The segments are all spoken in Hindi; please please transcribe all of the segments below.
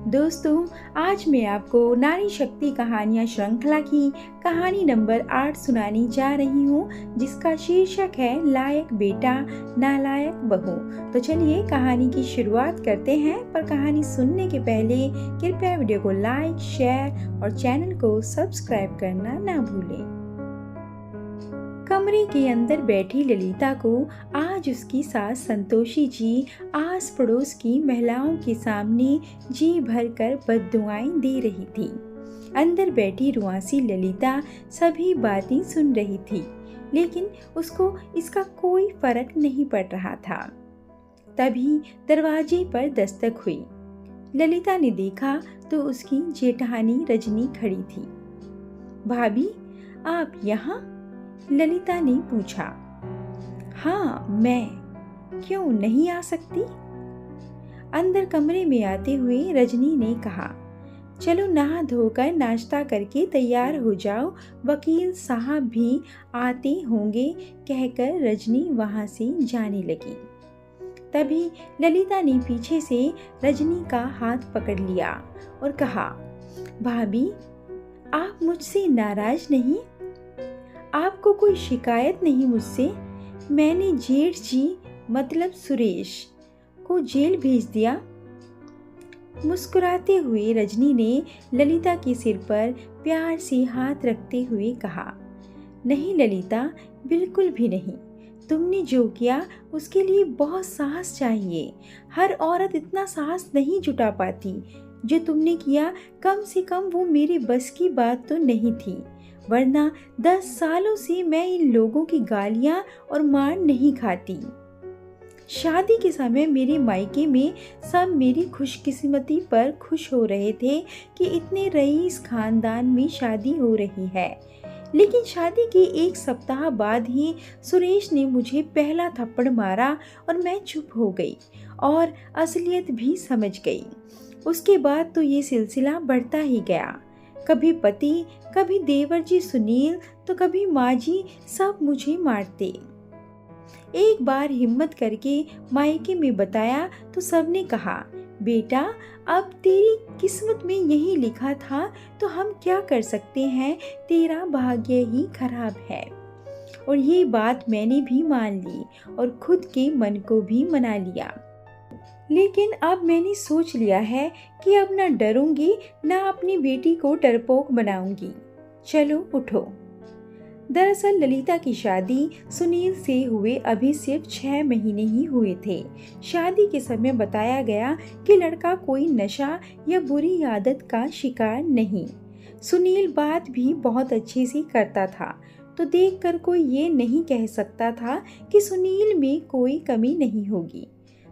दोस्तों, आज मैं आपको नारी शक्ति कहानियाँ श्रृंखला की कहानी नंबर 8 सुनाने जा रही हूँ, जिसका शीर्षक है लायक बेटा नालायक बहू। तो चलिए कहानी की शुरुआत करते हैं, पर कहानी सुनने के पहले कृपया वीडियो को लाइक, शेयर और चैनल को सब्सक्राइब करना ना भूलें। कमरे के अंदर बैठी ललिता को आज उसकी सास संतोषी जी आस पड़ोस की महिलाओं के सामने जी भरकर बद्दुआएं दे रही थी। अंदर बैठी रुआसी ललिता सभी बातें सुन रही थी, लेकिन उसको इसका कोई फर्क नहीं पड़ रहा था। तभी दरवाजे पर दस्तक हुई। ललिता ने देखा तो उसकी जेठानी रजनी खड़ी थी। भाभी, आप यहाँ? ललिता ने पूछा। हाँ, मैं। क्यों नहीं आ सकती? अंदर कमरे में आते हुए रजनी ने कहा, चलो नहा धोकर नाश्ता करके तैयार हो जाओ, वकील साहब भी आते होंगे, कहकर रजनी वहां से जाने लगी। तभी ललिता ने पीछे से रजनी का हाथ पकड़ लिया और कहा, भाभी, आप मुझसे नाराज नहीं? आपको कोई शिकायत नहीं मुझसे? मैंने जेठ जी मतलब सुरेश को जेल भेज दिया। मुस्कुराते हुए रजनी ने ललिता के सिर पर प्यार से हाथ रखते हुए कहा, नहीं ललिता, बिल्कुल भी नहीं। तुमने जो किया उसके लिए बहुत साहस चाहिए। हर औरत इतना साहस नहीं जुटा पाती जो तुमने किया। कम से कम वो मेरे बस की बात तो नहीं थी, वरना 10 सालों से मैं इन लोगों की गालियां और मार नहीं खाती। शादी के समय मेरे मायके में सब मेरी खुशकिस्मती पर खुश हो रहे थे कि इतने रईस खानदान में शादी हो रही है, लेकिन शादी के 1 सप्ताह बाद ही सुरेश ने मुझे पहला थप्पड़ मारा और मैं चुप हो गई और असलियत भी समझ गई। उसके बाद तो ये सिलसिला बढ़ता ही गया। कभी पति, कभी देवर जी सुनील, तो कभी माँ जी, सब मुझे मारते। एक बार हिम्मत करके मायके में बताया तो सबने कहा, बेटा, अब तेरी किस्मत में यही लिखा था तो हम क्या कर सकते हैं, तेरा भाग्य ही खराब है। और ये बात मैंने भी मान ली और खुद के मन को भी मना लिया। लेकिन अब मैंने सोच लिया है कि अब ना डरूंगी, ना अपनी बेटी को डरपोक बनाऊंगी। चलो उठो। दरअसल ललिता की शादी सुनील से हुए अभी सिर्फ 6 महीने ही हुए थे। शादी के समय बताया गया कि लड़का कोई नशा या बुरी आदत का शिकार नहीं। सुनील बात भी बहुत अच्छे से करता था, तो देखकर कोई ये नहीं कह सकता था कि सुनील में कोई कमी नहीं होगी।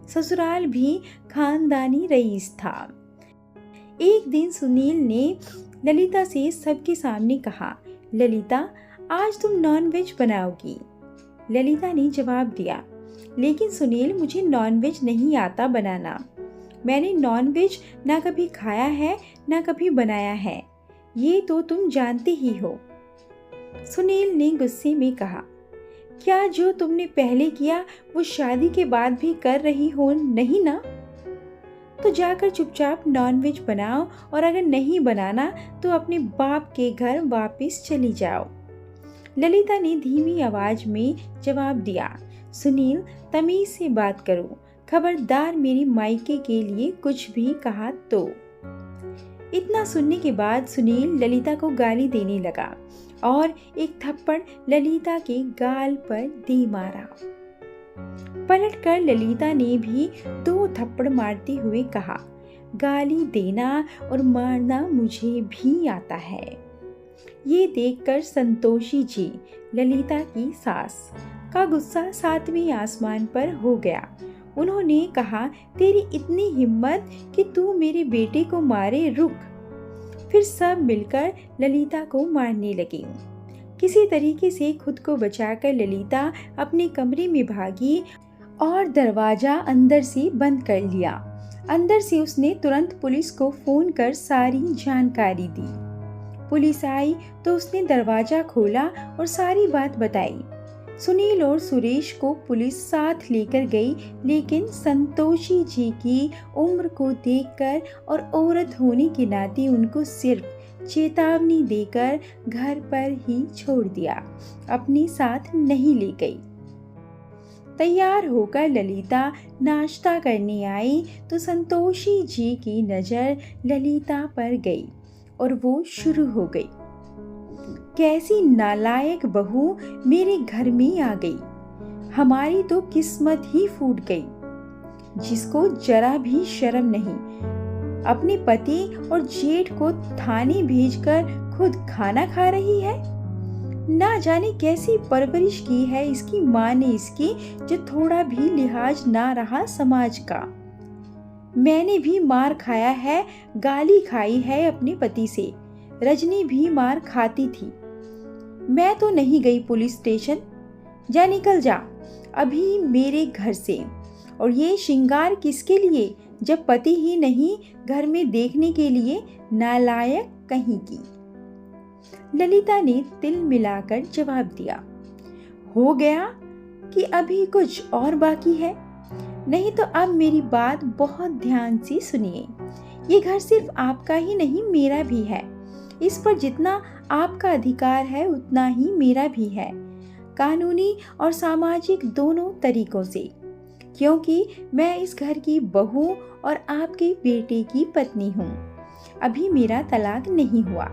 ससुराल भी खानदानी रईस था। एक दिन सुनील ने ललिता से सबके सामने कहा, ललिता, आज तुम नॉनवेज बनाओगी। ललिता ने जवाब दिया, लेकिन सुनील, मुझे नॉनवेज नहीं आता बनाना। मैंने नॉनवेज ना कभी खाया है ना कभी बनाया है, ये तो तुम जानते ही हो। सुनील ने गुस्से में कहा, क्या जो तुमने पहले किया वो शादी के बाद भी कर रही हो, नहीं ना? तो जाकर चुपचाप नॉनवेज बनाओ, और अगर नहीं बनाना तो अपने बाप के घर वापस चली जाओ। ललिता ने धीमी आवाज में जवाब दिया, सुनील, तमीज से बात करो, खबरदार मेरी मायके के लिए कुछ भी कहा तो। इतना सुनने के बाद सुनील ललिता को गाली देने लगा और एक थप्पड़ ललिता के गाल पर दे मारा। पलटकर ललिता ने भी 2 थप्पड़ मारते हुए कहा, गाली देना और मारना मुझे भी आता है। ये देखकर संतोषी जी, ललिता की सास, का गुस्सा 7वें आसमान पर हो गया। उन्होंने कहा, तेरी इतनी हिम्मत कि तू मेरे बेटे को मारे, रुक। फिर सब मिलकर ललिता को मारने लगे। किसी तरीके से खुद को बचाकर ललिता अपने कमरे में भागी और दरवाजा अंदर से बंद कर लिया। अंदर से उसने तुरंत पुलिस को फोन कर सारी जानकारी दी। पुलिस आई तो उसने दरवाजा खोला और सारी बात बताई। सुनील और सुरेश को पुलिस साथ लेकर गई, लेकिन संतोषी जी की उम्र को देखकर और औरत होने के नाते उनको सिर्फ चेतावनी देकर घर पर ही छोड़ दिया, अपने साथ नहीं ले गई। तैयार होकर ललिता नाश्ता करने आई तो संतोषी जी की नज़र ललिता पर गई और वो शुरू हो गई। कैसी नालायक बहू मेरे घर में आ गई, हमारी तो किस्मत ही फूट गई, जिसको जरा भी शर्म नहीं, अपने पति और जेठ को थाने भेजकर खुद खाना खा रही है। ना जाने कैसी परवरिश की है इसकी माँ ने इसकी, जो थोड़ा भी लिहाज ना रहा समाज का। मैंने भी मार खाया है, गाली खाई है अपने पति से, रजनी भी मार खाती थी। मैं तो नहीं गई पुलिस स्टेशन, जा निकल जा अभी मेरे घर से। और ये श्रृंगार किसके लिए, जब पति ही नहीं घर में देखने के लिए, नालायक कहीं की। ललिता ने तिल मिलाकर जवाब दिया, हो गया कि अभी कुछ और बाकी है? नहीं तो अब मेरी बात बहुत ध्यान से सुनिए। ये घर सिर्फ आपका ही नहीं, मेरा भी है। इस पर जितना आपका अधिकार है उतना ही मेरा भी है, कानूनी और सामाजिक दोनों तरीकों से, क्योंकि मैं इस घर की बहू और आपके बेटे की पत्नी हूँ। अभी मेरा तलाक नहीं हुआ,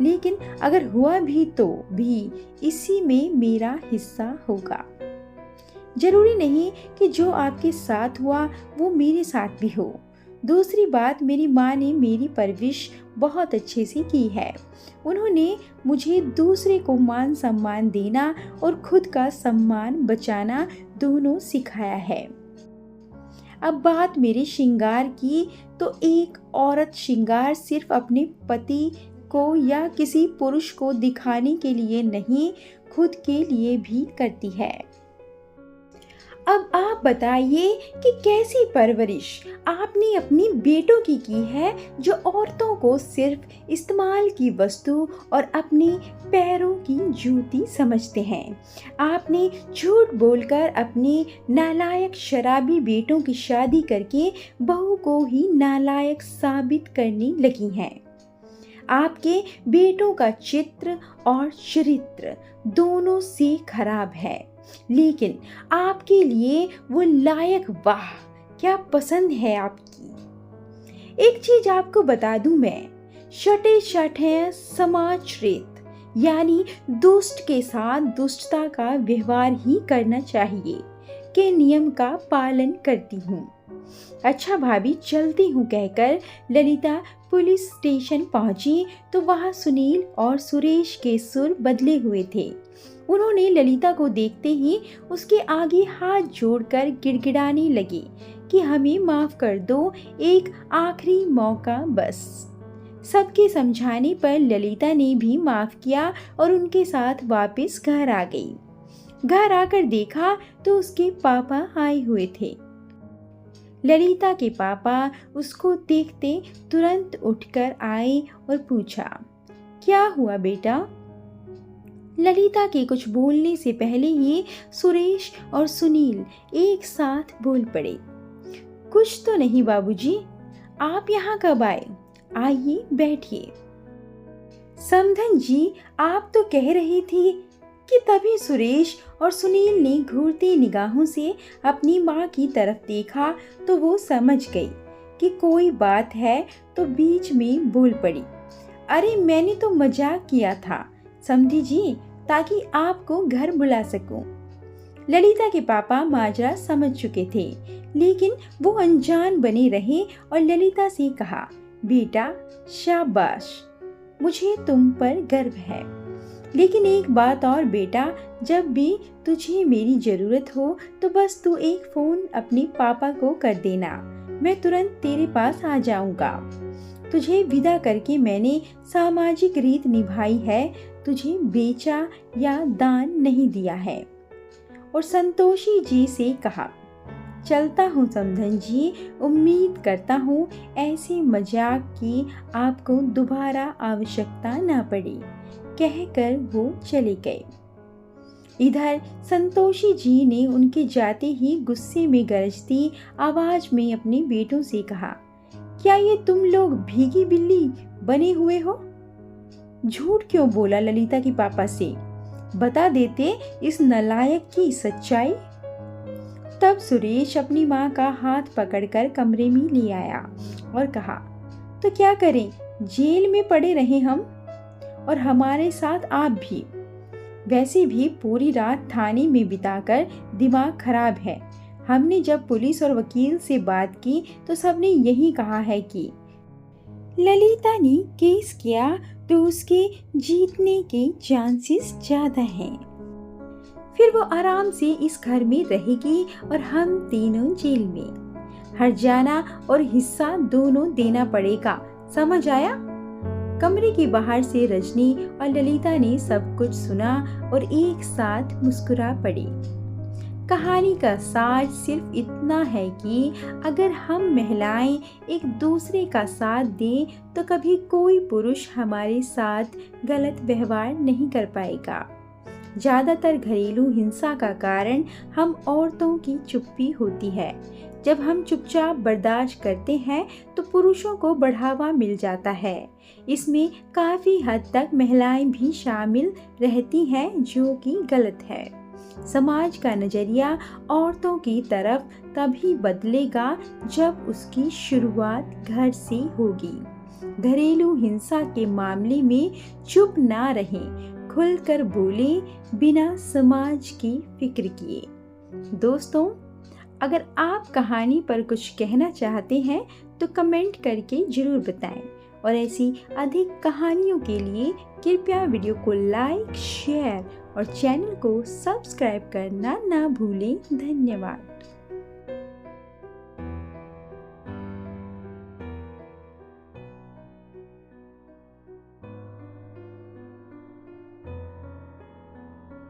लेकिन अगर हुआ भी तो भी इसी में मेरा हिस्सा होगा। जरूरी नहीं कि जो आपके साथ हुआ वो मेरे साथ भी हो। दूसरी बात, मेरी माँ ने मेरी परवरिश बहुत अच्छे से की है। उन्होंने मुझे दूसरे को मान सम्मान देना और खुद का सम्मान बचाना दोनों सिखाया है। अब बात मेरे श्रृंगार की, तो एक औरत श्रृंगार सिर्फ अपने पति को या किसी पुरुष को दिखाने के लिए नहीं, खुद के लिए भी करती है। अब आप बताइए कि कैसी परवरिश आपने अपनी बेटों की है, जो औरतों को सिर्फ इस्तेमाल की वस्तु और अपने पैरों की जूती समझते हैं। आपने झूठ बोलकर अपने नालायक शराबी बेटों की शादी करके बहू को ही नालायक साबित करने लगी हैं। आपके बेटों का चित्र और चरित्र दोनों से खराब है, लेकिन आपके लिए वो लायक, वाह क्या पसंद है आपकी। एक चीज आपको बता दूं मैं, शटे शठे समाज रेत, यानी दुष्ट के साथ दुष्टता का व्यवहार ही करना चाहिए के नियम का पालन करती हूँ। अच्छा भाभी चलती हूँ कहकर ललिता पुलिस स्टेशन पहुंची तो वहां सुनील और सुरेश के सुर बदले हुए थे। उन्होंने ललिता को देखते ही उसके आगे हाथ जोड़कर गिड़गिड़ाने लगे कि हमें माफ कर दो, एक आखिरी मौका बस। सबके समझाने पर ललिता ने भी माफ किया और उनके साथ वापस घर आ गई। घर आकर देखा तो उसके पापा आए हुए थे। ललिता के पापा उसको देखते तुरंत उठकर आए और पूछा, क्या हुआ बेटा? ललिता के कुछ बोलने से पहले ही सुरेश और सुनील एक साथ बोल पड़े, कुछ तो नहीं बाबूजी, आप यहाँ कब आए? आइए बैठिए। समधन जी, आप तो कह रही थी कि तभी सुरेश और सुनील ने घूरती निगाहों से अपनी माँ की तरफ देखा तो वो समझ गई कि कोई बात है, तो बीच में बोल पड़ी, अरे मैंने तो मजाक किया था समधी जी, ताकि आपको घर बुला सकूं। ललिता के पापा माजरा समझ चुके थे, लेकिन वो अनजान बने रहे और ललिता से कहा, बेटा शाबाश, मुझे तुम पर गर्व है। लेकिन एक बात और बेटा, जब भी तुझे मेरी जरूरत हो तो बस तू एक फोन अपने पापा को कर देना, मैं तुरंत तेरे पास आ जाऊंगा। तुझे विदा करके मैंने सामाजिक रीत निभाई है, तुझे बेचा या दान नहीं दिया है। और संतोषी जी से कहा, चलता हूँ समधन जी, उम्मीद करता हूँ ऐसे मजाक की आपको दोबारा आवश्यकता ना पड़े। कहकर वो चले गए। इधर संतोषी जी ने उनके जाते ही गुस्से में गरजती आवाज में अपने बेटों से कहा, क्या ये तुम लोग भीगी बिल्ली बने हुए हो? झूठ क्यों बोला ललिता के पापा से? बता देते इस नालायक की सच्चाई। तब सुरेश अपनी माँ का हाथ पकड़कर कमरे में ले आया और कहा, तो क्या करें, जेल में पड़े रहे हम और हमारे साथ आप भी। वैसे भी पूरी रात थाने में बिताकर दिमाग खराब है। हमने जब पुलिस और वकील से बात की तो सबने यही कहा है कि ललिता ने केस किया तो उसके जीतने के चांसेस ज्यादा हैं। फिर वो आराम से इस घर में रहेगी और हम तीनों जेल में। हर्जाना और हिस्सा दोनों देना पड़ेगा, समझ आया? कमरे के बाहर से रजनी और ललिता ने सब कुछ सुना और एक साथ मुस्कुरा पड़ी। कहानी का सार सिर्फ इतना है कि अगर हम महिलाएं एक दूसरे का साथ दें तो कभी कोई पुरुष हमारे साथ गलत व्यवहार नहीं कर पाएगा। ज़्यादातर घरेलू हिंसा का कारण हम औरतों की चुप्पी होती है। जब हम चुपचाप बर्दाश्त करते हैं तो पुरुषों को बढ़ावा मिल जाता है। इसमें काफ़ी हद तक महिलाएं भी शामिल रहती हैं, जो कि गलत है। समाज का नज़रिया औरतों की तरफ तभी बदलेगा जब उसकी शुरुआत घर से होगी। घरेलू हिंसा के मामले में चुप ना रहें, खुलकर बोले, बिना समाज की फिक्र किए। दोस्तों, अगर आप कहानी पर कुछ कहना चाहते हैं तो कमेंट करके जरूर बताएं और ऐसी अधिक कहानियों के लिए कृपया वीडियो को लाइक, शेयर और चैनल को सब्सक्राइब करना ना भूलें। धन्यवाद।